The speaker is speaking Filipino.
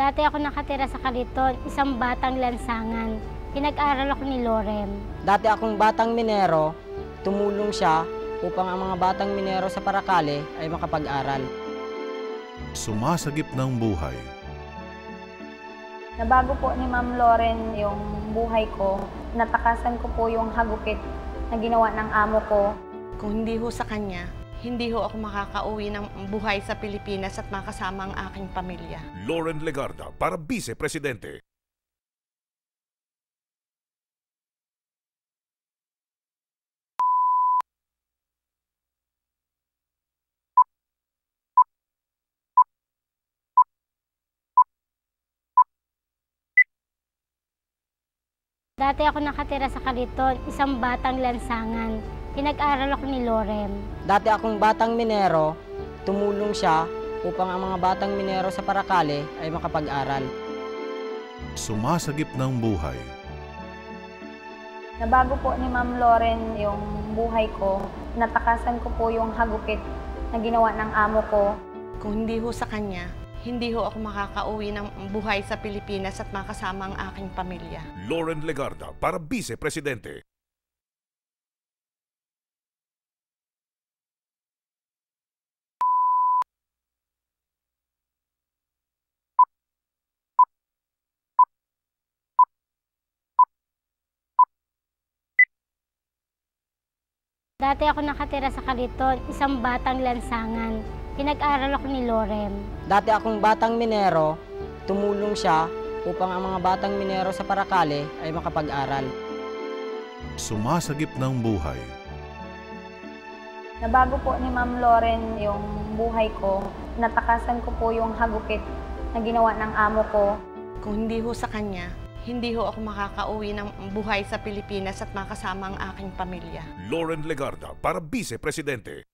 Dati ako nakatira sa Kaliton, isang batang lansangan. Pinag-aral ako ni Loren. Dati akong batang minero, tumulong siya upang ang mga batang minero sa Paracale ay makapag-aral. Sumasagip ng buhay. Nabago po ni Ma'am Loren yung buhay ko. Natakasan ko po yung hagupit na ginawa ng amo ko. Kung hindi ho sa kanya, hindi ho ako makakauwi ng buhay sa Pilipinas at makasama ang aking pamilya. Loren Legarda para Vice Presidente. Dati ako nakatira sa Kaliton, isang batang lansangan. Pinag-aral ako ni Loren. Dati akong batang minero, tumulong siya upang ang mga batang minero sa Paracale ay makapag-aral. Sumasagip ng buhay. Nabago po ni Ma'am Loren yung buhay ko. Natakasan ko po yung hagupit na ginawa ng amo ko. Kung hindi ho sa kanya, hindi ho ako makakauwi ng buhay sa Pilipinas at makasama ang aking pamilya. Loren Legarda para Vice Presidente. Dati ako nakatira sa Kaliton, isang batang lansangan. Pinag-aral ako ni Loren. Dati akong batang minero, tumulong siya upang ang mga batang minero sa Paracale ay makapag-aral. Sumasagip ng buhay. Nabago po ni Ma'am Loren yung buhay ko. Natakasan ko po yung hagupit na ginawa ng amo ko. Kung hindi ho sa kanya, hindi ho ako makakauwi ng buhay sa Pilipinas at makasama ang aking pamilya. Loren Legarda para Vice Presidente.